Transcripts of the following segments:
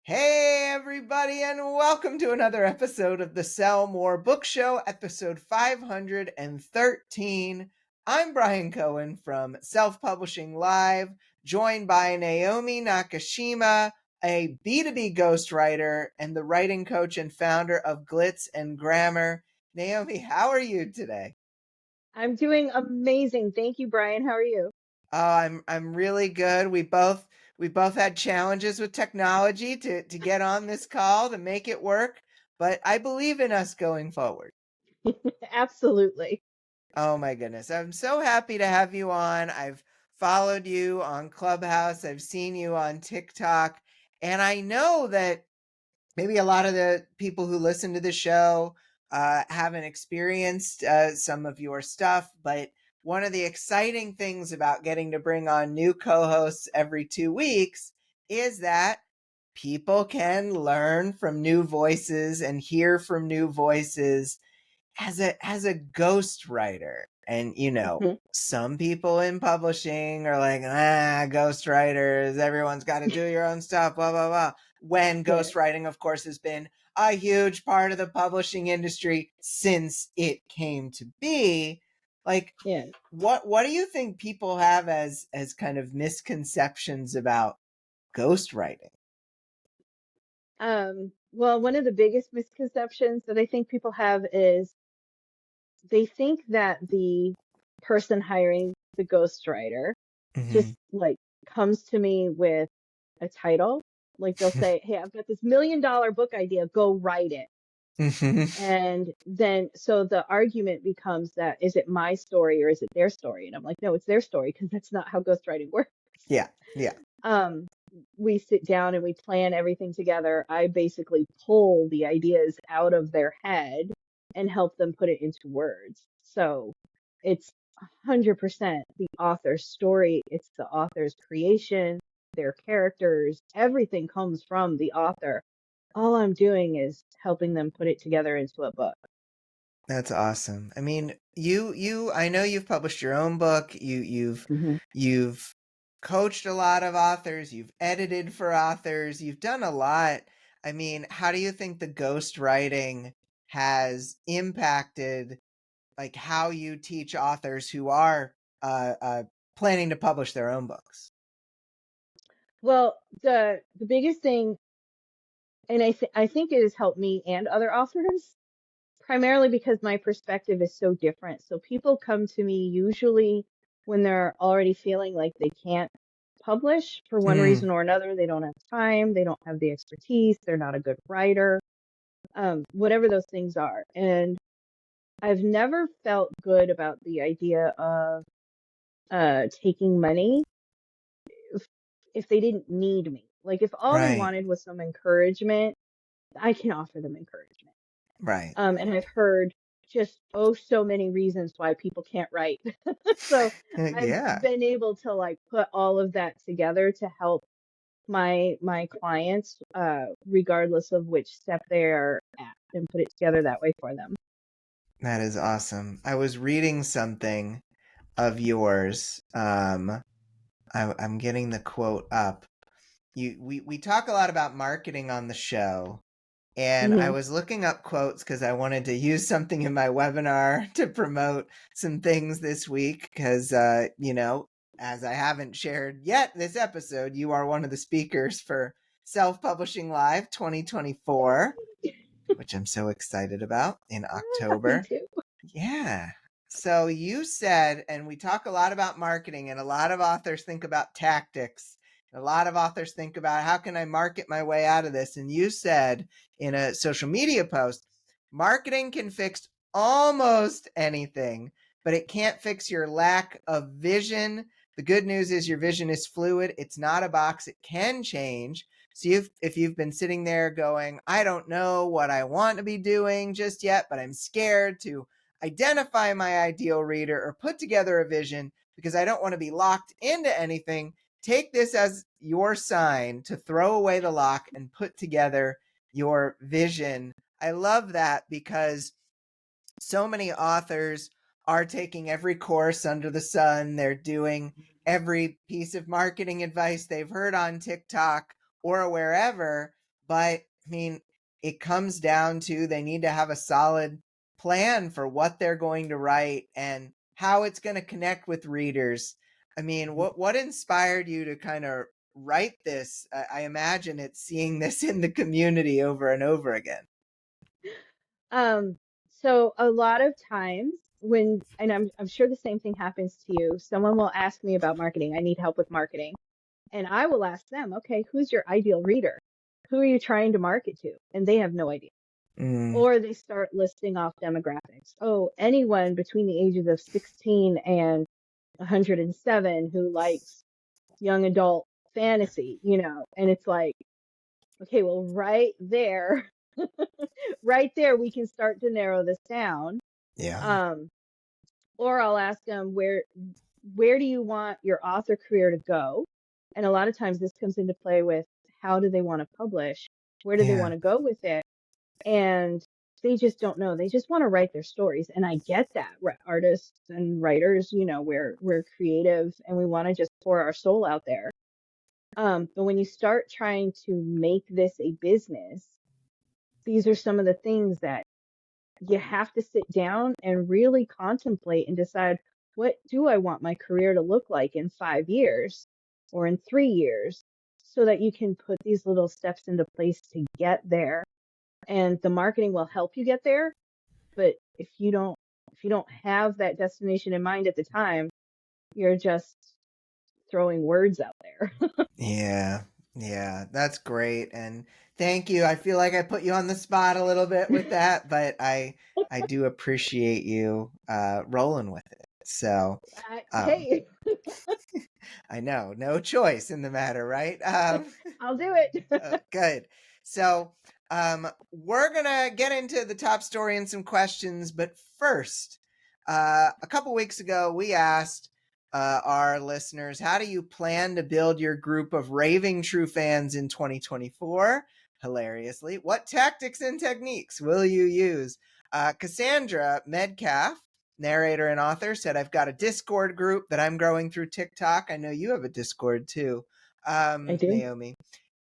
Hey, everybody, and welcome to another episode of the Sell More Book Show, episode 513. I'm Brian Cohen from Self Publishing Live, joined by Naomi Nakashima, a B2B ghostwriter and the writing coach and founder of Glitz and Grammar. Naomi, how are you today? I'm doing amazing. Thank you, Brian. How are you? Oh, I'm really good. We both had challenges with technology to get on this call to make it work, but I believe in us going forward. Absolutely. Oh my goodness. I'm so happy to have you on. I've followed you on Clubhouse. I've seen you on TikTok, and I know that maybe a lot of the people who listen to the show haven't experienced some of your stuff, but one of the exciting things about getting to bring on new co-hosts every 2 weeks is that people can learn from new voices and hear from new voices as a ghost writer. And Mhm. some people in publishing are like, ghost writers, everyone's got to do your own stuff, blah blah blah. When Yeah. ghostwriting, of course, has been a huge part of the publishing industry since it came to be. Like, Yeah. what do you think people have as kind of misconceptions about ghostwriting? Well, one of the biggest misconceptions that I think people have is they think that the person hiring the ghostwriter just Hmm. like comes to me with a title. Like they'll say, "Hey, I've got this $1 million book idea. Go write it." Hmm. And then so the argument becomes that is it my story or is it their story? And I'm like, no, it's their story because that's not how ghostwriting works. Yeah, yeah. Um, we sit down and we plan everything together. I basically pull the ideas out of their head and help them put it into words. So it's 100% the author's story. It's the author's creation, their characters, everything comes from the author. All I'm doing is helping them put it together into a book. That's awesome. I mean, you I know you've published your own book. You've coached a lot of authors, you've edited for authors, you've done a lot. I mean, how do you think the ghost writing has impacted like how you teach authors who are planning to publish their own books? Well, the biggest thing, and I think it has helped me and other authors, primarily because my perspective is so different. So people come to me usually when they're already feeling like they can't publish for one Mm, reason or another. They don't have time, they don't have the expertise, they're not a good writer, whatever those things are. And I've never felt good about the idea of taking money if, if they didn't need me. Like if all they right, wanted was some encouragement, I can offer them encouragement. right. And I've heard just oh so many reasons why people can't write. So I've Yeah. been able to like put all of that together to help my clients, regardless of which step they're at, and put it together that way for them. That is awesome. I was reading something of yours. I'm getting the quote up. We talk a lot about marketing on the show, and I Hmm. was looking up quotes because I wanted to use something in my webinar to promote some things this week because as I haven't shared yet this episode, you are one of the speakers for Self Publishing Live 2024, which I'm so excited about in Me October. too. Yeah. So you said, and we talk a lot about marketing, and a lot of authors think about tactics. A lot of authors think about how can I market my way out of this? And you said in a social media post, marketing can fix almost anything, but it can't fix your lack of vision. The good news is your vision is fluid. It's not a box. It can change. So if you've been sitting there going, I don't know what I want to be doing just yet, but I'm scared to identify my ideal reader or put together a vision because I don't want to be locked into anything, take this as your sign to throw away the lock and put together your vision. I love that because so many authors are taking every course under the sun. They're doing every piece of marketing advice they've heard on TikTok or wherever, But I mean, it comes down to they need to have a solid plan for what they're going to write and how it's going to connect with readers. I mean, Mhm. what inspired you to kind of write this? I imagine it's seeing this in the community over and over again. Um, so a lot of times when, and I'm sure the same thing happens to you, someone will ask me about marketing. I need help with marketing. And I will ask them, okay, who's your ideal reader? Who are you trying to market to? And they have no idea. Mm, Or they start listing off demographics. Oh, anyone between the ages of 16 and 107 who likes young adult fantasy, and it's like, okay, well, right there, right there, we can start to narrow this down. yeah, Um, or I'll ask them, where do you want your author career to go? And a lot of times this comes into play with how do they want to publish? Where do they yeah, want to go with it? And they just don't know. They just want to write their stories. And I get that. Artists and writers, we're creative and we want to just pour our soul out there. But when you start trying to make this a business, these are some of the things that you have to sit down and really contemplate and decide, what do I want my career to look like in 5 years or in 3 years, so that you can put these little steps into place to get there. And the marketing will help you get there. But if you don't have that destination in mind at the time, you're just throwing words out there. yeah, yeah. That's great, and thank you. I feel like I put you on the spot a little bit with that, but I do appreciate you rolling with it. So, um, Hey, I know, no choice in the matter, right? I'll do it. Good. So, we're gonna get into the top story and some questions, but first, a couple weeks ago, we asked our listeners, "How do you plan to build your group of raving true fans in 2024?" Hilariously, what tactics and techniques will you use? Cassandra Medcalf, narrator and author, said, "I've got a Discord group that I'm growing through TikTok." I know you have a Discord too, I do. Naomi,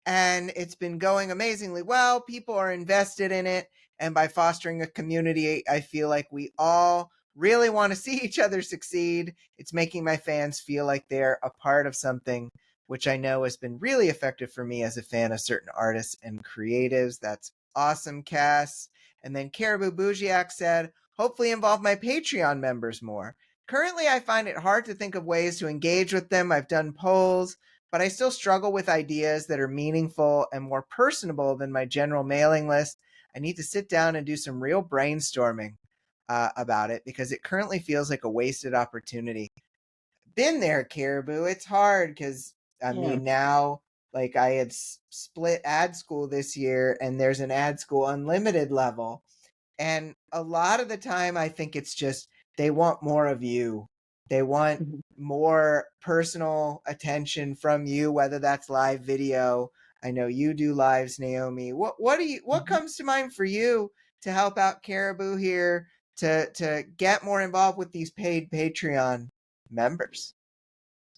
and it's been going amazingly well. People are invested in it. And by fostering a community, I feel like we all really want to see each other succeed. It's making my fans feel like they're a part of something, which I know has been really effective for me as a fan of certain artists and creatives. That's awesome, Cass. And then Caribou Bougiak said, hopefully involve my Patreon members more. Currently, I find it hard to think of ways to engage with them. I've done polls, but I still struggle with ideas that are meaningful and more personable than my general mailing list. I need to sit down and do some real brainstorming about it because it currently feels like a wasted opportunity. Been there, Caribou. It's hard because, I Yeah. mean, now, like, I had split ad school this year and there's an ad school unlimited level. And a lot of the time, I think it's just they want more of you. They want Mhm. more personal attention from you, whether that's live video. I know you do lives, Naomi. What Mhm. comes to mind for you to help out Caribou here to get more involved with these paid Patreon members?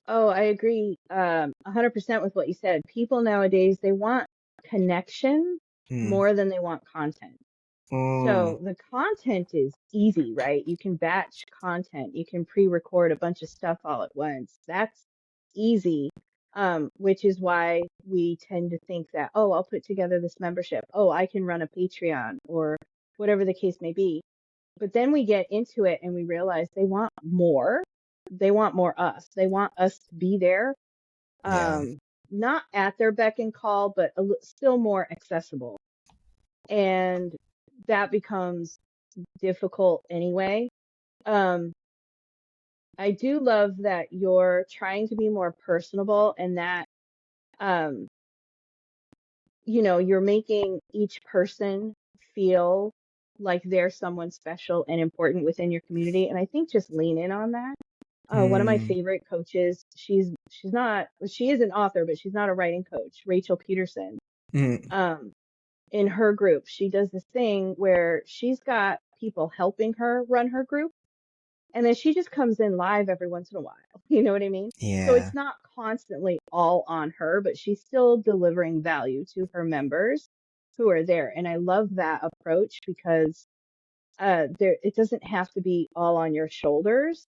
Oh, I agree 100% with what you said. People nowadays, they want connection Mm, more than they want content. mm, So the content is easy, right? You can batch content, you can pre-record a bunch of stuff all at once. That's easy. Which is why we tend to think that, oh, I'll put together this membership. Oh, I can run a Patreon or whatever the case may be. But then we get into it and we realize they want more. They want more us. They want us to be there, yeah, um, not at their beck and call, but still more accessible. And that becomes difficult anyway. Um, I do love that you're trying to be more personable and that, um, you're making each person feel like they're someone special and important within your community. And I think just lean in on that. One of my mm, favorite coaches, she is an author, but she's not a writing coach, Rachel Peterson. mm, Um, in her group, she does this thing where she's got people helping her run her group, And then she just comes in live every once in a while. You know what I mean? So Yeah. it's not constantly all on her, but she's still delivering value to her members who are there. And I love that approach because there it doesn't have to be all on your shoulders.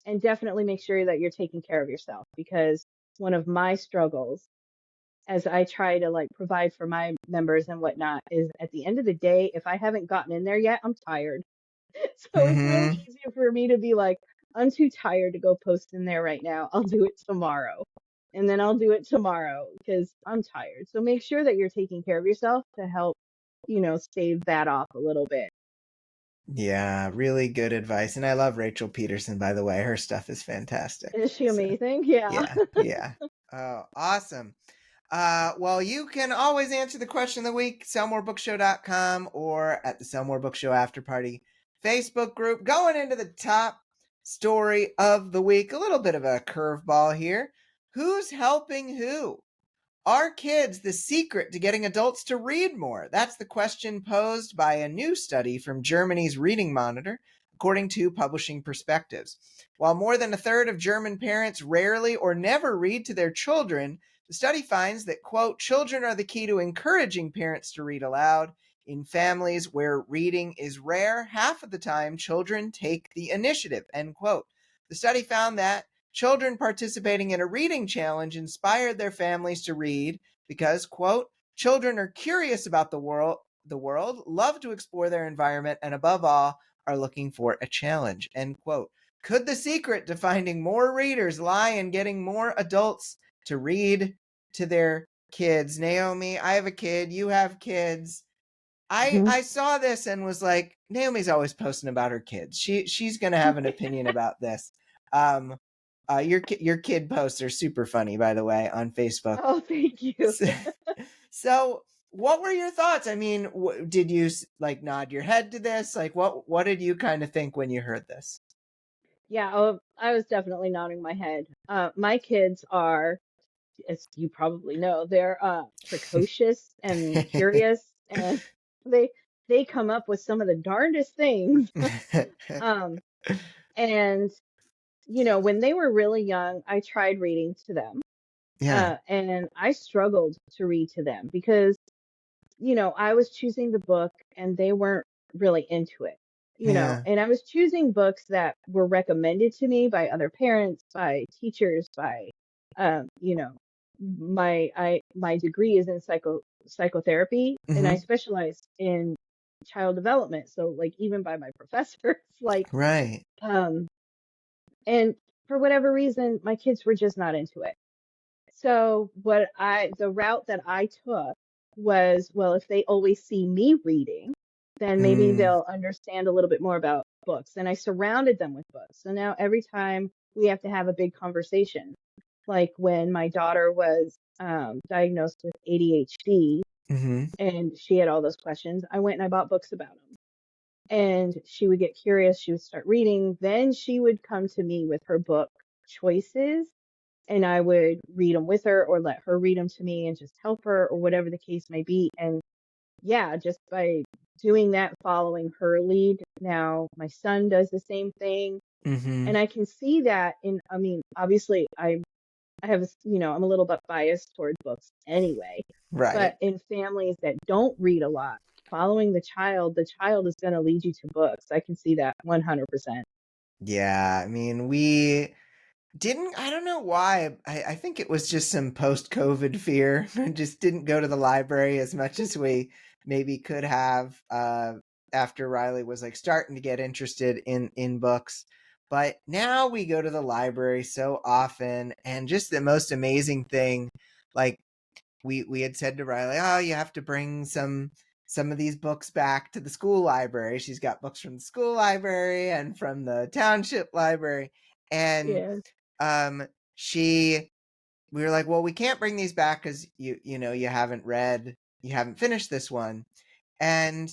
And definitely make sure that you're taking care of yourself, because one of my struggles as I try to like provide for my members and whatnot is at the end of the day, if I haven't gotten in there yet, I'm tired. So it's really Mm-hmm. easy for me to be like, I'm too tired to go post in there right now. I'll do it tomorrow. And then I'll do it tomorrow because I'm tired. So make sure that you're taking care of yourself to help, stave that off a little bit. Yeah, really good advice. And I love Rachel Peterson, by the way. Her stuff is fantastic. Is she So, amazing? Yeah. yeah, yeah. Oh, awesome. Well, you can always answer the question of the week, sellmorebookshow.com or at the Sell More Book Show After Party Facebook group. Going into the top story of the week, a little bit of a curveball here. Who's helping who? Are kids the secret to getting adults to read more? That's the question posed by a new study from Germany's Reading Monitor, according to Publishing Perspectives. While more than a third of German parents rarely or never read to their children, the study finds that, quote, children are the key to encouraging parents to read aloud. In families where reading is rare, half of the time children take the initiative, end quote. The study found that children participating in a reading challenge inspired their families to read because, quote, children are curious about the world, love to explore their environment, and above all, are looking for a challenge, end quote. Could the secret to finding more readers lie in getting more adults to read to their kids? Naomi, I have a kid, you have kids. I Mhm. I saw this and was like, Naomi's always posting about her kids. She's gonna have an opinion about this. Um, your kid posts are super funny, by the way, on Facebook. Oh, thank you. So, so what were your thoughts? I mean, did you like nod your head to this? Like, what did you kind of think when you heard this? Yeah, I was definitely nodding my head. My kids are, as you probably know, they're precocious and curious, and they they come up with some of the darndest things. Um, and when they were really young, I tried reading to them, Yeah, and I struggled to read to them because I was choosing the book and they weren't really into it. yeah, And I was choosing books that were recommended to me by other parents, by teachers, by um, you know, my degree is in psychotherapy and I mm-hmm. specialize in child development. So like even by my professors, like Right, um and for whatever reason, my kids were just not into it. So the route that I took was, well, if they always see me reading, then maybe mm, they'll understand a little bit more about books. And I surrounded them with books. So now every time we have to have a big conversation, like when my daughter was diagnosed with ADHD mm-hmm. and she had all those questions, I went and I bought books about them. And she would get curious, she would start reading, then she would come to me with her book choices and I would read them with her or let her read them to me and just help her or whatever the case may be. And yeah, just by doing that, following her lead, now my son does the same thing. Mm-hmm. And I can see that I mean, obviously I have, I'm a little bit biased toward books anyway, Right. but in families that don't read a lot, following the child is going to lead you to books. I can see that 100%. Yeah, I mean, we didn't, I don't know why. I think it was just some post-COVID fear. Just didn't go to the library as much as we maybe could have after Riley was like starting to get interested in books. But now we go to the library so often, and just the most amazing thing, like we had said to Riley, oh, you have to bring some of these books back to the school library. She's got books from the school library and from the township library. And Yeah. um she we were like, well, we can't bring these back because you haven't finished this one. And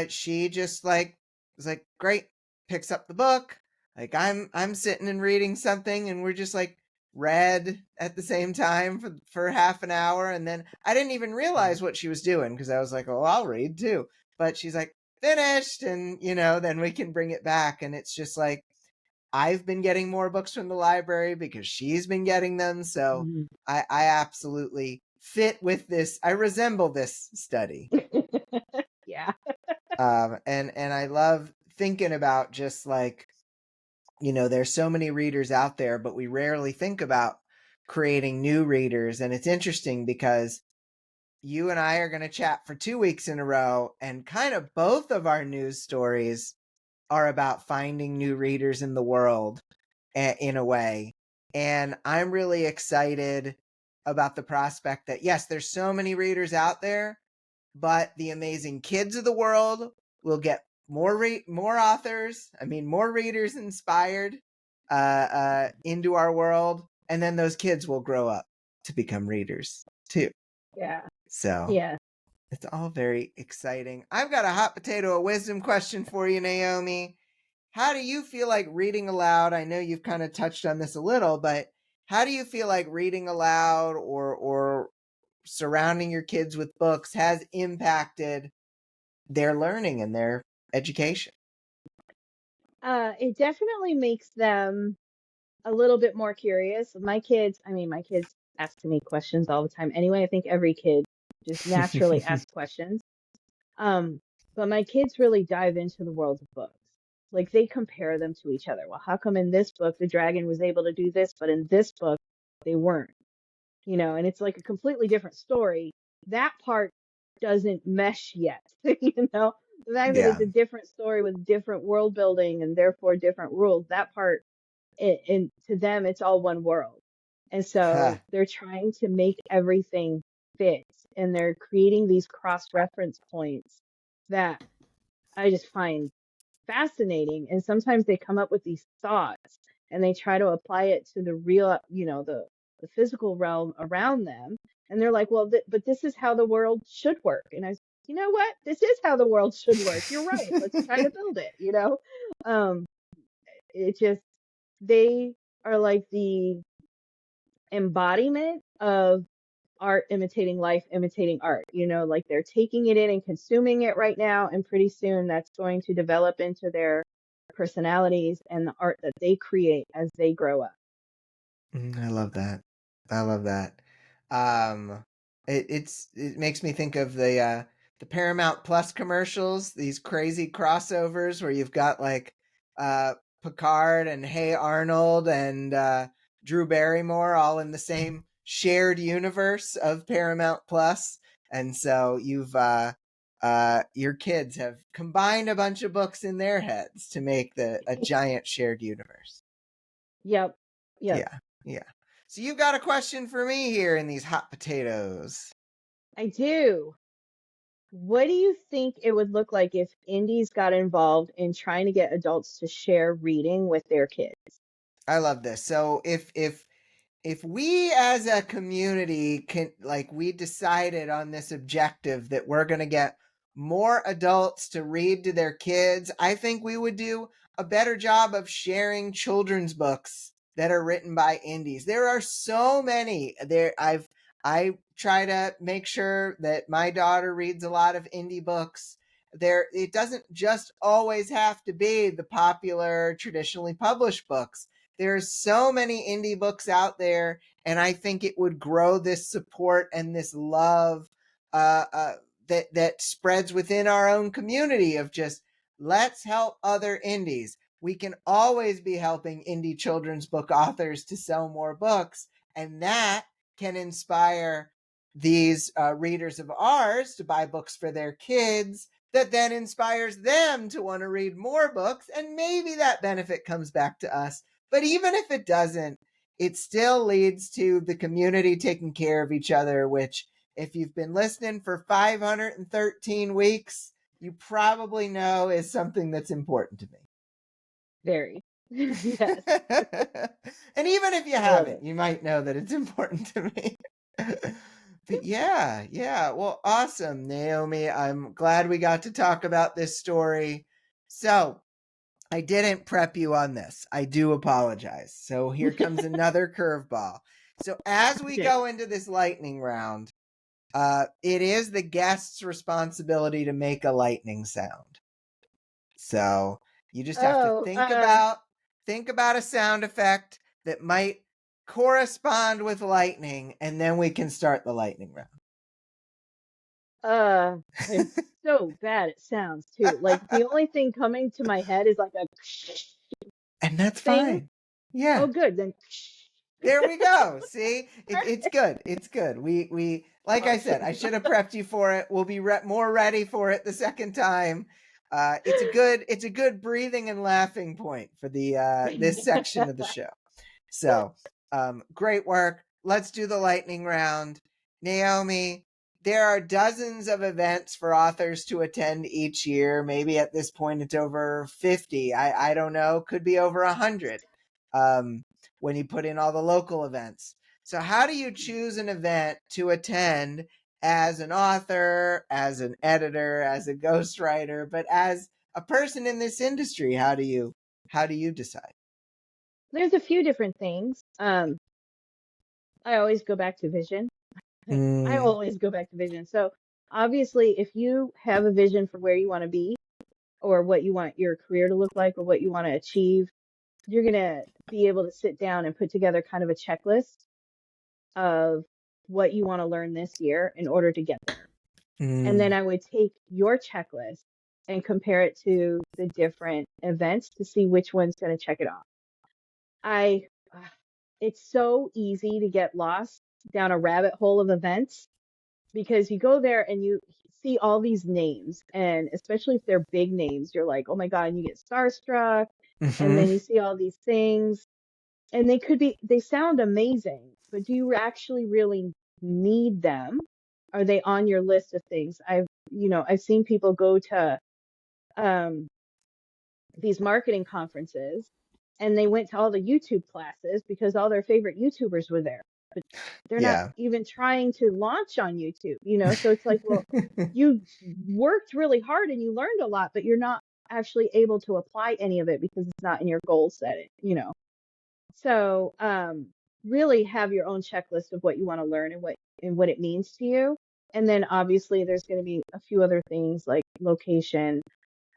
she just like was like, great, picks up the book. Like I'm sitting and reading something, and we're just like read at the same time for half an hour, and then I didn't even realize what she was doing because I was like, oh, I'll read too. But she's like, finished, and then we can bring it back. And it's just like I've been getting more books from the library because she's been getting them. So Mhm. I absolutely fit with this. I resemble this study. Yeah. And I love thinking about just like, there's so many readers out there, but we rarely think about creating new readers. And it's interesting because you and I are going to chat for 2 weeks in a row, and kind of both of our news stories are about finding new readers in the world in a way. And I'm really excited about the prospect that, yes, there's so many readers out there, but the amazing kids of the world will get more authors. I mean, more readers inspired into our world, and then those kids will grow up to become readers too. Yeah. So Yeah. it's all very exciting. I've got a hot potato of wisdom question for you, Naomi. How do you feel like reading aloud? I know you've kind of touched on this a little, but how do you feel like reading aloud or surrounding your kids with books has impacted their learning and their education? It definitely makes them a little bit more curious. My kids ask me questions all the time. Anyway, I think every kid just naturally asks questions. Um, but my kids really dive into the world of books. Like they compare them to each other. Well, how come in this book the dragon was able to do this, but in this book they weren't? And it's like a completely different story. That part doesn't mesh yet. The fact that it's Yeah. a different story with different world building and therefore different rules, that part, and to them, it's all one world. And Huh. so they're trying to make everything fit, and they're creating these cross reference points that I just find fascinating. And sometimes they come up with these thoughts and they try to apply it to the real, the physical realm around them. And they're like, well, but this is how the world should work. And you know what? This is how the world should work. You're right. Let's try to build it. Um, it just, they are like the embodiment of art imitating life, imitating art. Like they're taking it in and consuming it right now. And pretty soon that's going to develop into their personalities and the art that they create as they grow up. I love that. I love that. Um, it makes me think of the Paramount Plus commercials, these crazy crossovers where you've got like uh Picard and Hey Arnold and Drew Barrymore all in the same shared universe of Paramount Plus. And so you've your kids have combined a bunch of books in their heads to make the a giant shared universe. Yep. Yep. Yeah, yeah. So you've got a question for me here in these hot potatoes. I do. What do you think it would look like if indies got involved in trying to get adults to share reading with their kids? I love this. So if we as a community can, like, we decided on this objective that we're going to get more adults to read to their kids, I think we would do a better job of sharing children's books that are written by indies. There are so many there. I try to make sure that my daughter reads a lot of indie books. There, it doesn't just always have to be the popular traditionally published books. There's so many indie books out there, and I think it would grow this support and this love that spreads within our own community of just, let's help other indies. We can always be helping indie children's book authors to sell more books, and that can inspire these readers of ours to buy books for their kids, that then inspires them to want to read more books, and maybe that benefit comes back to us. But even if it doesn't, it still leads to the community taking care of each other, which, if you've been listening for 513 weeks, you probably know is something that's important to me. Very. Yes. And even if you I love haven't, it. you might know that it's important to me. But yeah, yeah. Well, awesome, Naomi. I'm glad we got to talk about this story. So, I didn't prep you on this. I do apologize. So here comes another curveball. So as we Okay. go into this lightning round, it is the guest's responsibility to make a lightning sound. So you just have to Oh, think about a sound effect that might correspond with lightning, and then we can start the lightning round. I'm so bad at sounds too. Like the only thing coming to my head is like a And that's thing. fine. Oh, Yeah. good. Then There we go. See, it's good. It's good. We like I said, I awesome. should have prepped you for it. We'll be more ready for it the second time. It's a good breathing and laughing point for the this section of the show. So, great work. Let's do the lightning round. Naomi, there are dozens of events for authors to attend each year. Maybe at this point it's over 50. I don't know. Could be over 100 um, when you put in all the local events. So, how do you choose an event to attend as an author, as an editor, as a ghostwriter, but as a person in this industry? How do you decide? There's a few different things. I always go back to vision. I Mm, always go back to vision. So obviously, if you have a vision for where you want to be or what you want your career to look like or what you want to achieve, you're going to be able to sit down and put together kind of a checklist of what you want to learn this year in order to get there. And then mm. I would take your checklist and compare it to the different events to see which one's going to check it off. I, it's so easy to get lost down a rabbit hole of events because you go there and you see all these names, and especially if they're big names, you're like, oh my God, and you get starstruck, and Mhm. then you see all these things, and they sound amazing, but do you actually really need them? Are they on your list of things? I've seen people go to um, these marketing conferences and they went to all the YouTube classes because all their favorite YouTubers were there. But they're not Yeah. even trying to launch on YouTube. So it's like, well, you worked really hard and you learned a lot, but you're not actually able to apply any of it because it's not in your goal setting. So, really have your own checklist of what you want to learn and what it means to you. And then obviously there's going to be a few other things like location,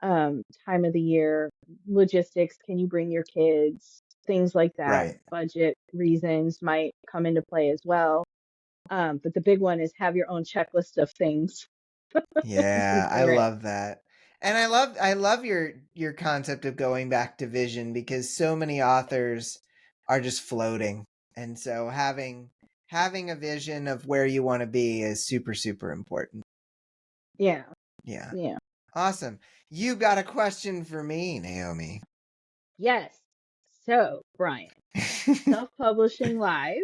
time of the year, logistics, can you bring your kids, things like that. Right. Budget reasons might come into play as well. But the big one is have your own checklist of things and Yeah, I compare it. love that. And I love your concept of going back to vision because so many authors are just floating. And so having a vision of where you want to be is super super important. Yeah, Yeah. yeah. Awesome. You got a question for me, Naomi. Yes. So, Brian, self-publishing live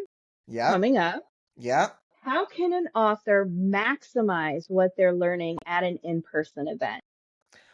Yep. coming up. Yep. How can an author maximize what they're learning at an in-person event?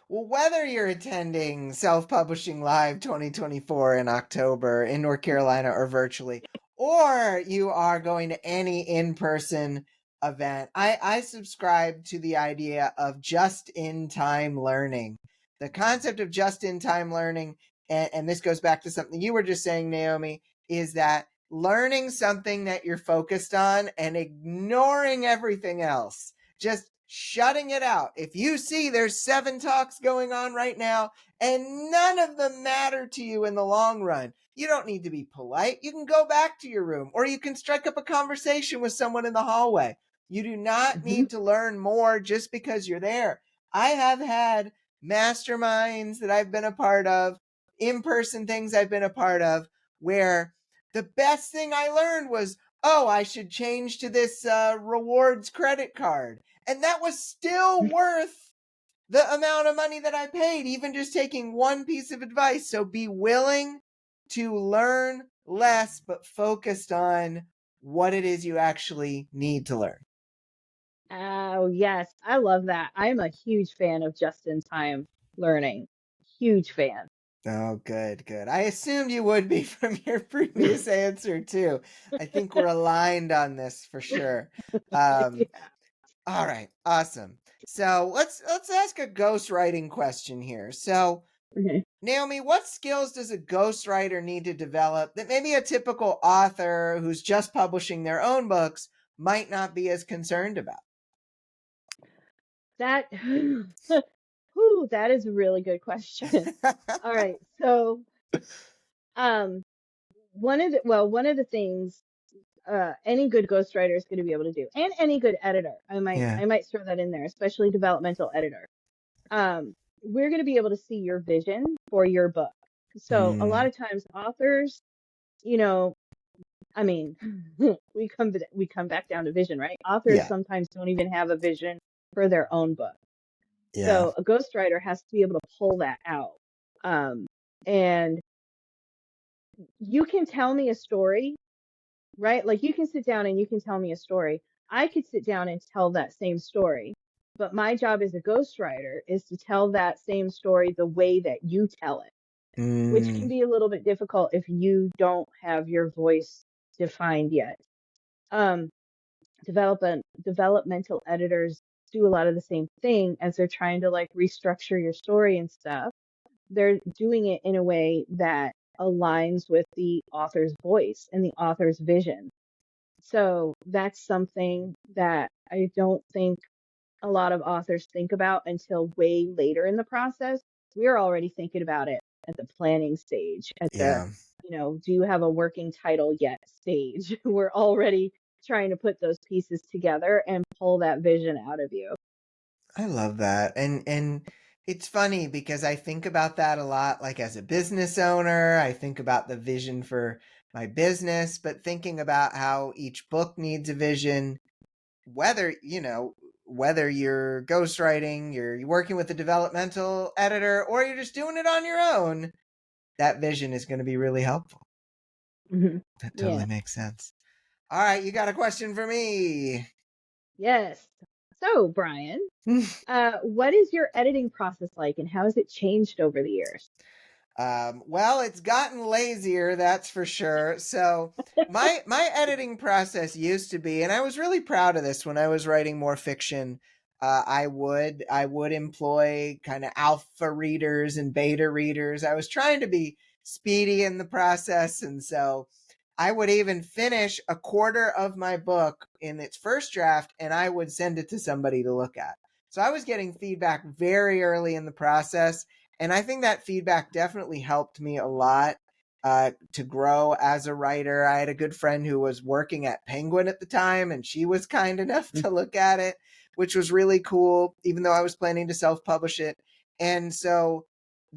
Well, whether you're attending Self Publishing Live 2024 in October in North Carolina or virtually, or you are going to any in person event, I subscribe to the idea of just in time learning. The concept of just in time learning, and this goes back to something you were just saying, Naomi, is that learning something that you're focused on and ignoring everything else, just shutting it out. If you see there's 7 talks going on right now and none of them matter to you in the long run, you don't need to be polite. You can go back to your room or you can strike up a conversation with someone in the hallway. You do not Hmm. need to learn more just because you're there. I have had masterminds that I've been a part of, in person things I've been a part of, where the best thing I learned was, oh, I should change to this rewards credit card. And that was still worth the amount of money that I paid, even just taking one piece of advice. So be willing to learn less, but focused on what it is you actually need to learn. Oh, yes. I love that. I'm a huge fan of just-in-time learning. Huge fan. Oh, good, good. I assumed you would be from your previous answer too. I think we're aligned on this for sure. Um, Yeah. all right, awesome. So let's ask a ghostwriting question here. So Okay. Naomi, what skills does a ghostwriter need to develop that maybe a typical author who's just publishing their own books might not be as concerned about? That, whew, that is a really good question. All right. So Um, one of the things any good ghostwriter is going to be able to do, and any good editor, Yeah. I might throw that in there, especially developmental editor. Um, we're going to be able to see your vision for your book. So a lot Mm, of times authors, you know, I mean, we come back down to vision, right? Authors yeah. sometimes don't even have a vision for their own book. Yeah. So a ghostwriter has to be able to pull that out. And you can tell me a story, right? Like you can sit down and you can tell me a story. I could sit down and tell that same story, but my job as a ghostwriter is to tell that same story the way that you tell it, which can Mm, be a little bit difficult if you don't have your voice defined yet. Um, developmental editors do a lot of the same thing as they're trying to like restructure your story and stuff. They're doing it in a way that aligns with the author's voice and the author's vision. So that's something that I don't think a lot of authors think about until way later in the process. We're already thinking about it at the planning stage, at the, yeah. do you have a working title yet stage. We're already trying to put those pieces together and pull that vision out of you. I love that. And it's funny because I think about that a lot like as a business owner, I think about the vision for my business, but thinking about how each book needs a vision, whether, whether you're ghostwriting, you're working with a developmental editor, or you're just doing it on your own, that vision is going to be really helpful. Hmm. That totally Yeah. makes sense. All right, you got a question for me. Yes. So, Brian, what is your editing process like and how has it changed over the years? Well, it's gotten lazier, that's for sure. So my editing process used to be, and I was really proud of this when I was writing more fiction. I would employ kind of alpha readers and beta readers. I was trying to be speedy in the process, and so I would even finish a quarter of my book in its first draft, and I would send it to somebody to look at. So I was getting feedback very early in the process, and I think that feedback definitely helped me a lot to grow as a writer. I had a good friend who was working at Penguin at the time, and she was kind enough to look at it, which was really cool, even though I was planning to self publish it. And so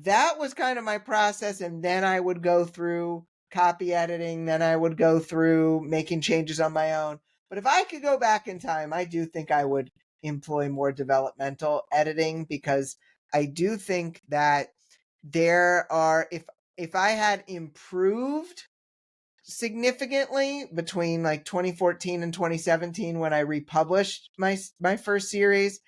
that was kind of my process. And then I would go through copy editing, then I would go through making changes on my own. But if I could go back in time, I do think I would employ more developmental editing because I do think that there are if I had improved significantly between like 2014 and 2017 when I republished my first series,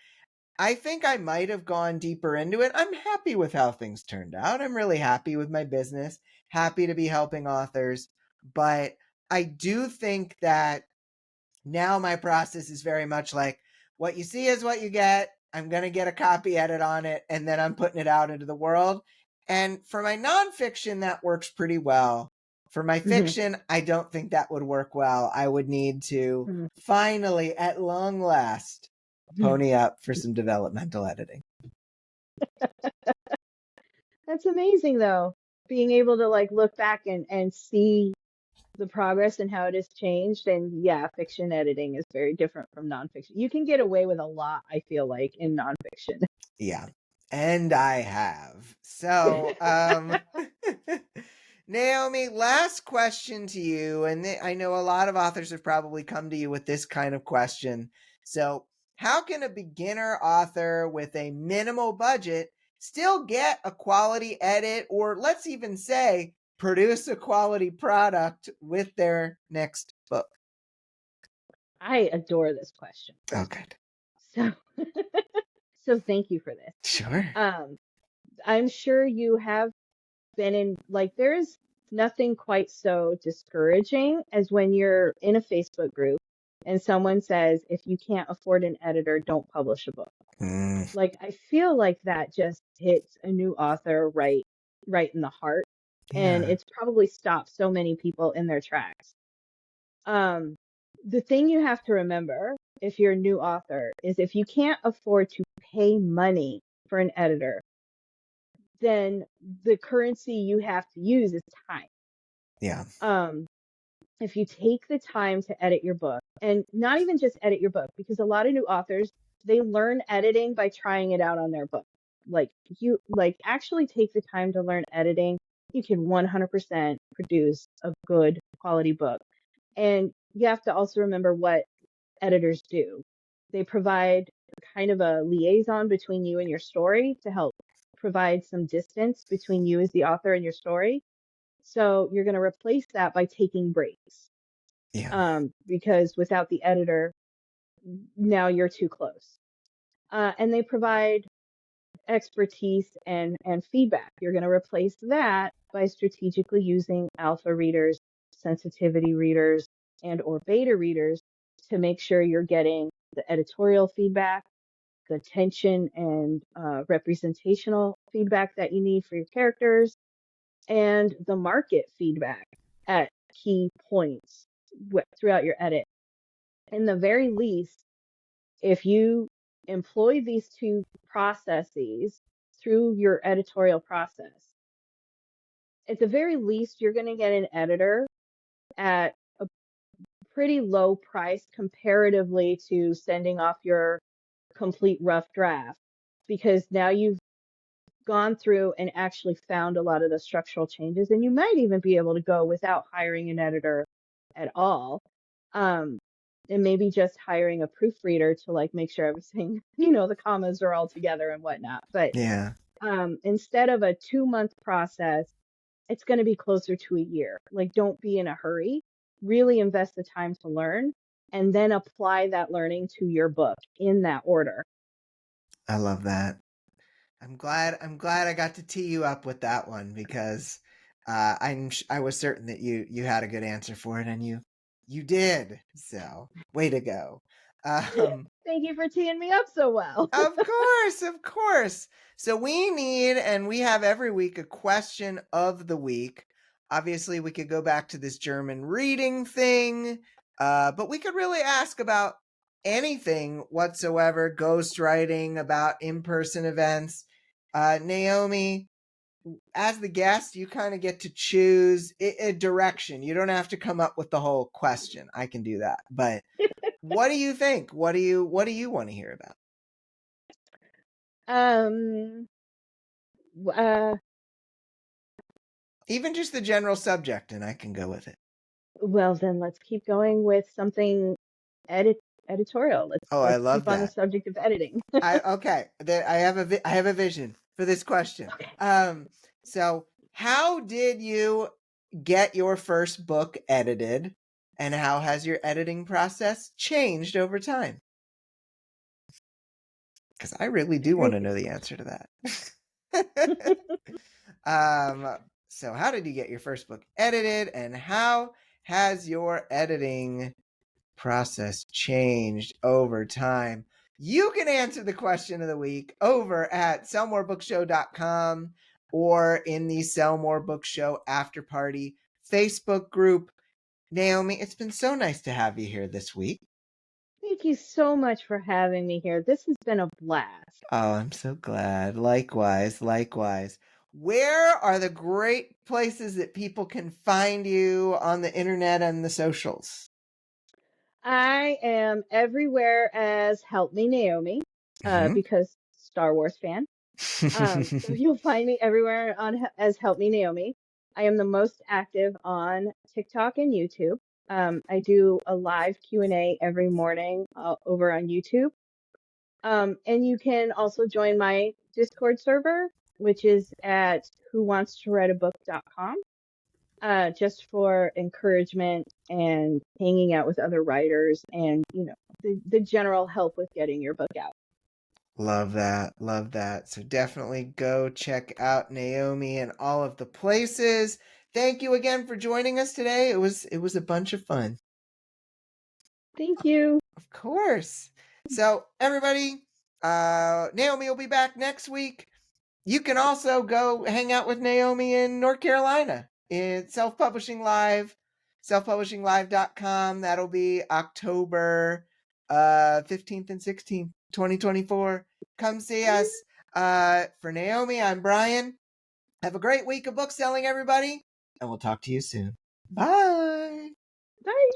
I think I might have gone deeper into it. I'm happy with how things turned out. I'm really happy with my business, happy to be helping authors, but I do think that now my process is very much like what you see is what you get. I'm going to get a copy edit on it and then I'm putting it out into the world. And for my nonfiction, that works pretty well. For my Hmm. fiction, I don't think that would work well. I would need to Hmm. finally, at long last, pony up for some developmental editing. That's amazing though. Being able to like look back and see the progress and how it has changed. And yeah, fiction editing is very different from nonfiction. You can get away with a lot, I feel like, in nonfiction. Yeah. And I have. So, Naomi, last question to you. And I know a lot of authors have probably come to you with this kind of question. So, how can a beginner author with a minimal budget still get a quality edit, or let's even say produce a quality product with their next book? I adore this question, Oh, first of good. all. So thank you for this. Sure. Um, I'm sure you have been in, like, there's nothing quite so discouraging as when you're in a Facebook group and someone says, if you can't afford an editor, don't publish a book. Mm, Like, I feel like that just hits a new author right in the heart. And yeah. it's probably stopped so many people in their tracks. Um, the thing you have to remember if you're a new author is if you can't afford to pay money for an editor, then the currency you have to use is time. Yeah. Um, if you take the time to edit your book, and not even just edit your book, because a lot of new authors, they learn editing by trying it out on their book. Like you like actually take the time to learn editing, you can 100% produce a good quality book. And you have to also remember what editors do. They provide kind of a liaison between you and your story to help provide some distance between you as the author and your story. So you're going to replace that by taking breaks, Yeah. because without the editor, now you're too close. And they provide expertise and feedback. You're going to replace that by strategically using alpha readers, sensitivity readers, and or beta readers to make sure you're getting the editorial feedback, the tension and representational feedback that you need for your characters, and the market feedback at key points throughout your edit. In the very least, if you employ these two processes through your editorial process, at the very least, you're going to get an editor at a pretty low price comparatively to sending off your complete rough draft, because now you've gone through and actually found a lot of the structural changes, and you might even be able to go without hiring an editor at all. Um, and maybe just hiring a proofreader to like make sure everything, the commas are all together and whatnot. But Yeah. instead of a 2-month process, it's going to be closer to a year. Like, don't be in a hurry. Really invest the time to learn and then apply that learning to your book in that order. I love that. I'm glad I got to tee you up with that one because I was certain that you had a good answer for it, and you did. So way to go. Um, Thank you for teeing me up so well. of course, of course. So we need, and we have every week, a question of the week. Obviously, we could go back to this German reading thing, but we could really ask about anything whatsoever, ghostwriting, about in-person events. Naomi, as the guest, you kind of get to choose a direction. You don't have to come up with the whole question. I can do that. But what do you think? What do you want to hear about? Um, uh, Even just the general subject, and I can go with it. well then let's keep going with something edit editorial. Let's Oh, I let's love keep on the that. subject of editing. I have a vision for this question. Okay. So how did you get your first book edited, and how has your editing process changed over time? Because I really do want Great. to know the answer to that. um, so how did you get your first book edited, and how has your editing process changed over time? You can answer the question of the week over at sellmorebookshow.com or in the Sell More Book Show After Party Facebook group. Naomi, it's been so nice to have you here this week. Thank you so much for having me here. This has been a blast. Oh, I'm so glad. Likewise, likewise. Where are the great places that people can find you on the internet and the socials? I am everywhere as Help Me Naomi, Mm-hmm. because Star Wars fan. So you'll find me everywhere as Help Me Naomi. I am the most active on TikTok and YouTube. I do a live Q&A every morning over on YouTube. And you can also join my Discord server, which is at whowantstowriteabook.com, just for encouragement and hanging out with other writers and, the general help with getting your book out. Love that. Love that. So definitely go check out Naomi and all of the places. Thank you again for joining us today. It was a bunch of fun. Thank you. Of course. So everybody, Naomi will be back next week. You can also go hang out with Naomi in North Carolina in Self Publishing Live, selfpublishinglive.com. That'll be October 15th and 16th, 2024. Come see us. For Naomi, I'm Brian. Have a great week of book selling, everybody, and we'll talk to you soon. Bye. Bye.